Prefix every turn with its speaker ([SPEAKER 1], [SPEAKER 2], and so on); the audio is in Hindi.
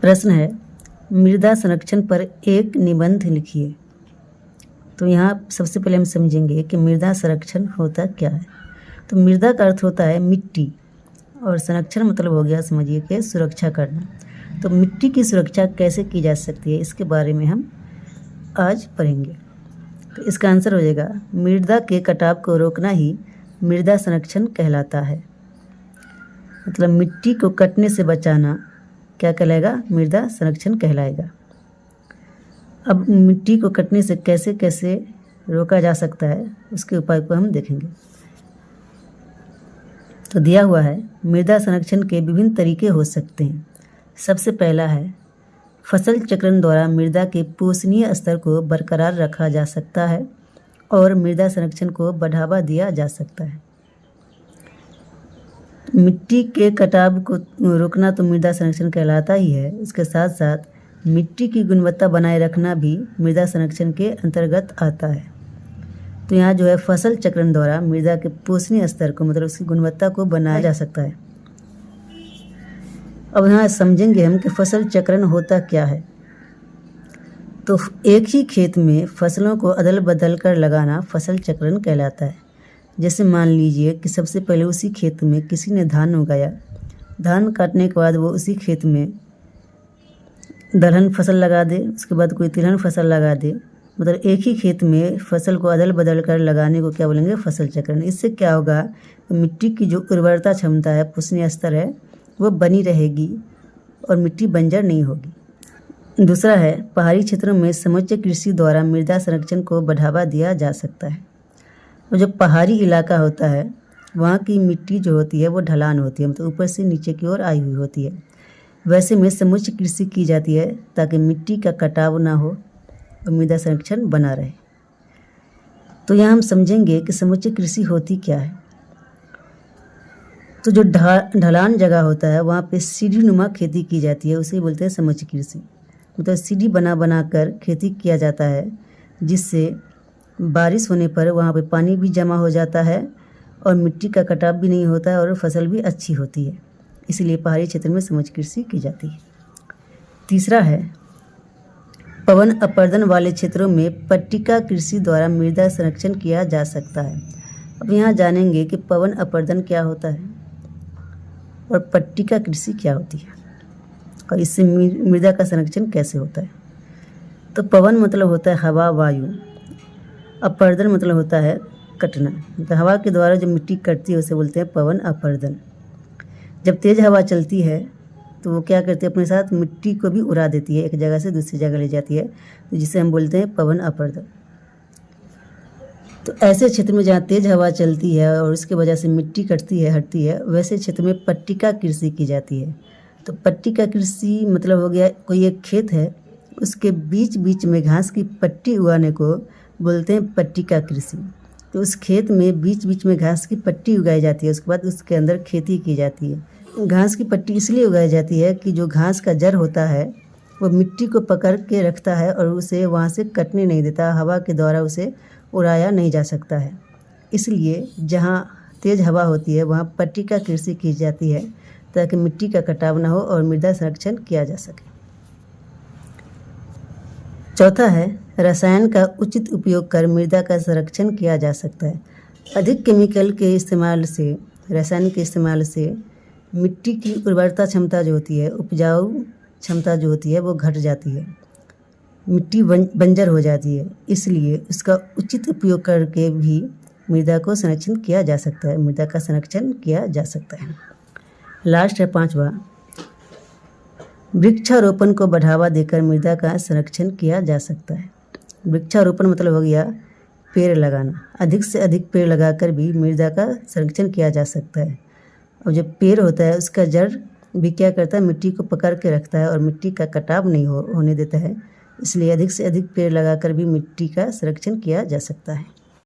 [SPEAKER 1] प्रश्न है, मृदा संरक्षण पर एक निबंध लिखिए। तो यहाँ सबसे पहले हम समझेंगे कि मृदा संरक्षण होता क्या है। तो मृदा का अर्थ होता है मिट्टी, और संरक्षण मतलब हो गया, समझिए कि सुरक्षा करना। तो मिट्टी की सुरक्षा कैसे की जा सकती है, इसके बारे में हम आज पढ़ेंगे। तो इसका आंसर हो जाएगा, मृदा के कटाव को रोकना ही मृदा संरक्षण कहलाता है। मतलब मिट्टी को कटने से बचाना क्या कहलाएगा, मृदा संरक्षण कहलाएगा। अब मिट्टी को कटने से कैसे कैसे रोका जा सकता है, उसके उपाय को हम देखेंगे। तो दिया हुआ है, मृदा संरक्षण के विभिन्न तरीके हो सकते हैं। सबसे पहला है, फसल चक्रण द्वारा मृदा के पोषणीय स्तर को बरकरार रखा जा सकता है और मृदा संरक्षण को बढ़ावा दिया जा सकता है। मिट्टी के कटाव को रोकना तो मृदा संरक्षण कहलाता ही है। इसके साथ साथ मिट्टी की गुणवत्ता बनाए रखना भी मृदा संरक्षण के अंतर्गत आता है। तो यहाँ जो है फसल चक्रण द्वारा मृदा के पोषणीय स्तर को, मतलब उसकी गुणवत्ता को बनाया जा सकता है। अब यहाँ समझेंगे हम कि फसल चक्रण होता क्या है। तो एक ही खेत में फसलों को अदल बदल कर लगाना फसल चक्रण कहलाता है। जैसे मान लीजिए कि सबसे पहले उसी खेत में किसी ने धान उगाया, धान काटने के बाद वो उसी खेत में दलहन फसल लगा दे, उसके बाद कोई तिलहन फसल लगा दे। मतलब एक ही खेत में फसल को अदल बदल कर लगाने को क्या बोलेंगे, फसल चक्रण। इससे क्या होगा, मिट्टी की जो उर्वरता क्षमता है, पोषणीय स्तर है, वो बनी रहेगी और मिट्टी बंजर नहीं होगी। दूसरा है, पहाड़ी क्षेत्रों में समुच्चय कृषि द्वारा मृदा संरक्षण को बढ़ावा दिया जा सकता है। और जो पहाड़ी इलाका होता है, वहाँ की मिट्टी जो होती है वो ढलान होती है, मतलब ऊपर से नीचे की ओर आई हुई होती है। वैसे में समुच्चय कृषि की जाती है ताकि मिट्टी का कटाव ना हो और मृदा संरक्षण बना रहे। तो यहाँ हम समझेंगे कि समुच्चय कृषि होती क्या है। तो जो ढलान जगह होता है, वहाँ पे सीढ़ीनुमा खेती की जाती है, उसे बोलते हैं समुच्चय कृषि। मतलब सीढ़ी बना बना कर खेती किया जाता है, जिससे बारिश होने पर वहाँ पे पानी भी जमा हो जाता है और मिट्टी का कटाव भी नहीं होता है और फसल भी अच्छी होती है। इसलिए पहाड़ी क्षेत्र में समुच्चय कृषि की जाती है। तीसरा है, पवन अपर्दन वाले क्षेत्रों में पट्टिका कृषि द्वारा मृदा संरक्षण किया जा सकता है। अब यहाँ जानेंगे कि पवन अपर्दन क्या होता है और पट्टिका कृषि क्या होती है और इससे मृदा का संरक्षण कैसे होता है। तो पवन मतलब होता है हवा, वायु। अपर्दन मतलब होता है कटना, मतलब हवा के द्वारा जो मिट्टी कटती है उसे बोलते हैं पवन अपर्दन। जब तेज़ हवा चलती है तो वो क्या करती है, अपने साथ मिट्टी को भी उड़ा देती है, एक जगह से दूसरी जगह ले जाती है, तो जिसे हम बोलते हैं पवन अपर्दन। तो ऐसे क्षेत्र में जहाँ तेज़ हवा चलती है और उसके वजह से मिट्टी कटती है, हटती है, वैसे क्षेत्र में पट्टिका कृषि की जाती है। तो पट्टिका कृषि मतलब हो गया, कोई एक खेत है, उसके बीच बीच में घास की पट्टी उगाने को बोलते हैं पट्टिका कृषि। तो उस खेत में बीच बीच में घास की पट्टी उगाई जाती है, उसके बाद उसके अंदर खेती की जाती है। घास की पट्टी इसलिए उगाई जाती है कि जो घास का जड़ होता है वो मिट्टी को पकड़ के रखता है और उसे वहाँ से कटने नहीं देता, हवा के द्वारा उसे उड़ाया नहीं जा सकता है। इसलिए जहाँ तेज़ हवा होती है वहाँ पट्टिका कृषि की जाती है ताकि मिट्टी का कटाव न हो और मृदा संरक्षण किया जा सके। चौथा है, रसायन का उचित उपयोग कर मृदा का संरक्षण किया जा सकता है। अधिक केमिकल के इस्तेमाल से, रसायन के इस्तेमाल से मिट्टी की उर्वरता क्षमता जो होती है, उपजाऊ क्षमता जो होती है, वो घट जाती है, मिट्टी बंजर हो जाती है। इसलिए उसका उचित उपयोग करके भी मृदा को संरक्षण किया जा सकता है, मृदा का संरक्षण किया जा सकता है। लास्ट है पांचवा, वृक्षारोपण को बढ़ावा देकर मृदा का संरक्षण किया जा सकता है। वृक्षारोपण मतलब हो गया पेड़ लगाना, अधिक से अधिक पेड़ लगाकर भी मृदा का संरक्षण किया जा सकता है। और जो पेड़ होता है उसका जड़ भी क्या करता है, मिट्टी को पकड़ के रखता है और मिट्टी का कटाव नहीं होने देता है। इसलिए अधिक से अधिक पेड़ लगाकर भी मिट्टी का संरक्षण किया जा सकता है।